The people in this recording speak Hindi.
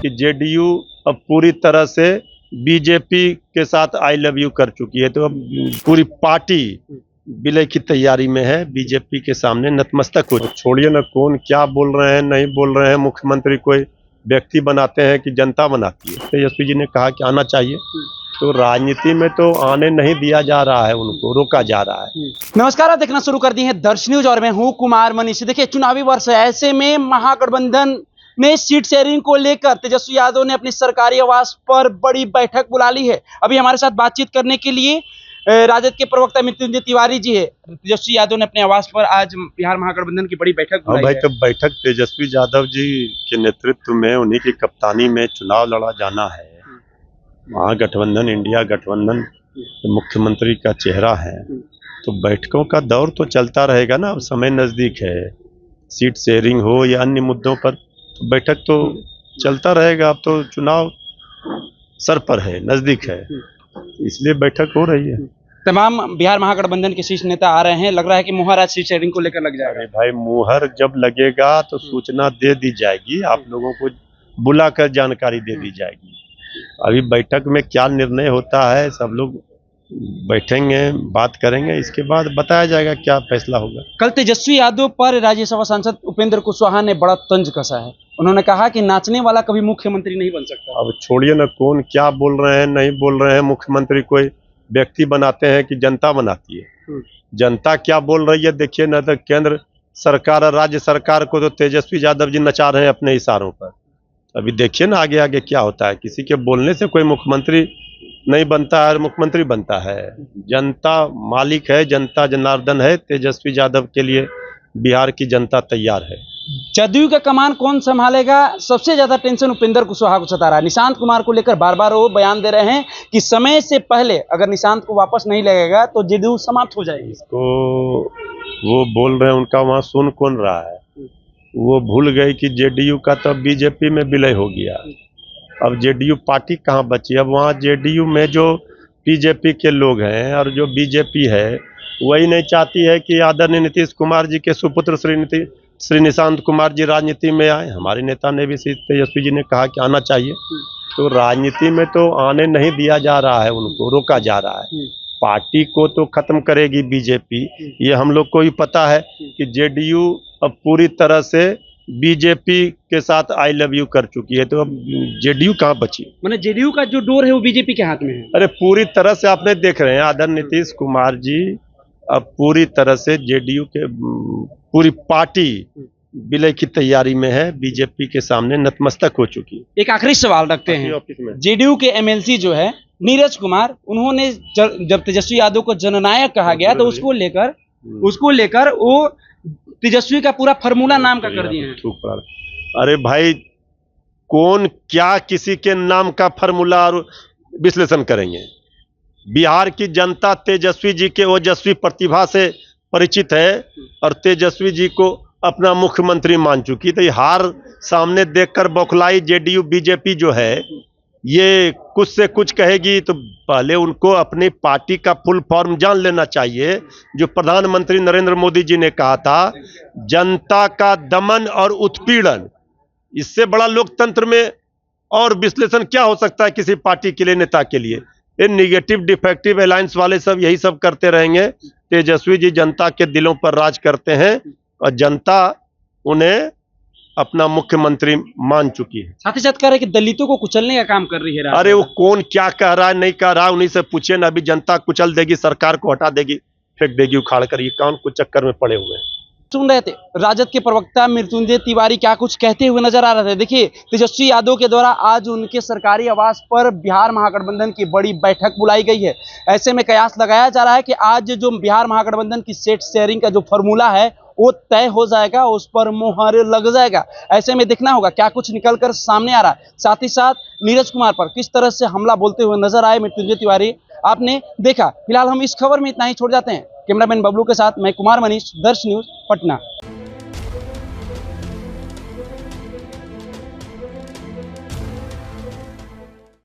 कि जेडीयू अब पूरी तरह से बीजेपी के साथ आई लव यू कर चुकी है, तो अब पूरी पार्टी विलय की तैयारी में है, बीजेपी के सामने नतमस्तक हो। छोड़िए ना, कौन क्या बोल रहे हैं नहीं बोल रहे हैं, मुख्यमंत्री कोई व्यक्ति बनाते हैं कि जनता बनाती है। तेजस्वी जी ने कहा कि आना चाहिए, तो राजनीति में तो आने नहीं दिया जा रहा है, उनको रोका जा रहा है। नमस्कार, आप देखना शुरू कर दी है दर्श न्यूज और मैं हूं कुमार मनीष। देखिए, चुनावी वर्ष है, ऐसे में महागठबंधन में सीट शेयरिंग को लेकर तेजस्वी यादव ने अपनी सरकारी आवास पर बड़ी बैठक बुला ली है। अभी हमारे साथ बातचीत करने के लिए राजद के प्रवक्ता मृत्युंजय तिवारी जी है। तेजस्वी यादव ने अपने आवास पर आज बिहार महागठबंधन की बड़ी बैठक बुलाई भाई है। तो बैठक तेजस्वी यादव जी के नेतृत्व में, उन्हीं की कप्तानी में चुनाव लड़ा जाना है। महागठबंधन, इंडिया गठबंधन मुख्यमंत्री का चेहरा है, तो बैठकों का दौर तो चलता रहेगा ना। अब समय नजदीक है, सीट शेयरिंग हो या अन्य मुद्दों पर, तो बैठक तो चलता रहेगा। अब तो चुनाव सर पर है, नजदीक है, इसलिए बैठक हो रही है। तमाम बिहार महागठबंधन के शीर्ष नेता आ रहे हैं, लग रहा है कि मुहर आज सीट शेयरिंग को लेकर लग जाएगा। अरे भाई, मुहर जब लगेगा तो सूचना दे दी जाएगी, आप लोगों को बुलाकर जानकारी दे दी जाएगी। अभी बैठक में क्या निर्णय होता है, सब लोग बैठेंगे, बात करेंगे, इसके बाद बताया जाएगा क्या फैसला होगा। कल तेजस्वी यादव पर राज्यसभा सांसद उपेंद्र कुशवाहा ने बड़ा तंज कसा है। उन्होंने कहा कि नाचने वाला कभी मुख्यमंत्री नहीं बन सकता। अब छोड़िए ना, कौन क्या बोल रहे हैं नहीं बोल रहे हैं, मुख्यमंत्री कोई व्यक्ति बनाते हैं कि जनता बनाती है। जनता क्या बोल रही है देखिए ना, तो केंद्र सरकार और राज्य सरकार को तो तेजस्वी यादव जी नचा रहे हैं अपने इशारों पर। अभी देखिए ना आगे आगे क्या होता है। किसी के बोलने से कोई मुख्यमंत्री नहीं बनता है, मुख्यमंत्री बनता है। जनता मालिक है, जनता जनार्दन है। तेजस्वी यादव के लिए बिहार की जनता तैयार है। जदयू का कमान कौन संभालेगा, सबसे ज्यादा टेंशन उपेंद्र कुशवाहा को सता रहा है। निशांत कुमार को लेकर बार बार वो बयान दे रहे हैं कि समय से पहले अगर निशांत को वापस नहीं लगेगा तो जदयू समाप्त हो जाएगी। इसको वो बोल रहे हैं, उनका वहां सुन कौन रहा है। वो भूल गए कि जेडीयू का तो बीजेपी में विलय हो गया। अब जेडीयू पार्टी कहाँ बची। अब वहाँ जेडीयू में जो बीजेपी के लोग हैं और जो बीजेपी है, वही नहीं चाहती है कि आदरणीय नीतीश कुमार जी के सुपुत्र श्री निशांत कुमार जी राजनीति में आए। हमारे नेता ने भी, तेजस्वी जी ने कहा कि आना चाहिए, तो राजनीति में तो आने नहीं दिया जा रहा है, उनको रोका जा रहा है। पार्टी को तो खत्म करेगी बीजेपी, ये हम लोग को भी पता है कि जेडीयू अब पूरी तरह से बीजेपी के साथ आई लव यू कर चुकी है, तो अब जेडीयू कहाँ बची। मैंने जेडीयू का जो डोर है वो बीजेपी के हाथ में है। अरे पूरी तरह से आपने देख रहे हैं, आदरणीय नीतीश कुमार जी अब पूरी तरह से जेडीयू के पूरी पार्टी विलय की तैयारी में है, बीजेपी के सामने नतमस्तक हो चुकी है। एक आखिरी सवाल रखते हैं, जेडीयू के एमएलसी जो है नीरज कुमार, उन्होंने जब तेजस्वी यादव को जननायक कहा गया तो उसको लेकर वो तेजस्वी का पूरा फार्मूला नाम का कर दिए हैं। अरे भाई, कौन क्या किसी के नाम का फार्मूला और विश्लेषण करेंगे। बिहार की जनता तेजस्वी जी के ओजस्वी प्रतिभा से परिचित है और तेजस्वी जी को अपना मुख्यमंत्री मान चुकी। तो ये हार सामने देखकर बौखलाई जेडीयू बीजेपी जो है, ये कुछ से कुछ कहेगी, तो पहले उनको अपनी पार्टी का फुल फॉर्म जान लेना चाहिए। जो प्रधानमंत्री नरेंद्र मोदी जी ने कहा था, जनता का दमन और उत्पीड़न, इससे बड़ा लोकतंत्र में और विश्लेषण क्या हो सकता है किसी पार्टी के लिए, नेता के लिए। ये निगेटिव डिफेक्टिव अलायंस वाले सब यही सब करते रहेंगे। तेजस्वी जी जनता के दिलों पर राज करते हैं और जनता उन्हें अपना मुख्यमंत्री मान चुकी है। साथ ही साथ कह रहे हैं कि दलितों को कुचलने का काम कर रही है। अरे वो कौन क्या कह रहा है नहीं कह रहा है, उन्हीं से पूछे ना। अभी जनता कुचल देगी, सरकार को हटा देगी, फेंक देगी उखाड़ कर। ये कौन कुछ चक्कर में पड़े हुए हैं। सुन रहे थे राजद के प्रवक्ता मृत्युंजय तिवारी क्या कुछ कहते हुए नजर आ रहे थे। देखिए, तेजस्वी यादव के द्वारा आज उनके सरकारी आवास पर बिहार महागठबंधन की बड़ी बैठक बुलाई गई है। ऐसे में कयास लगाया जा रहा है कि आज जो बिहार महागठबंधन की सीट शेयरिंग का जो फॉर्मूला है वो तय हो जाएगा, उस पर मुहर लग जाएगा। ऐसे में देखना होगा क्या कुछ निकलकर सामने आ रहा है। साथ ही साथ नीरज कुमार पर किस तरह से हमला बोलते हुए नजर आए मृत्युंजय तिवारी, आपने देखा। फिलहाल हम इस खबर में इतना ही छोड़ जाते हैं। कैमरामैन बबलू के साथ मैं कुमार मनीष, दर्श न्यूज, पटना।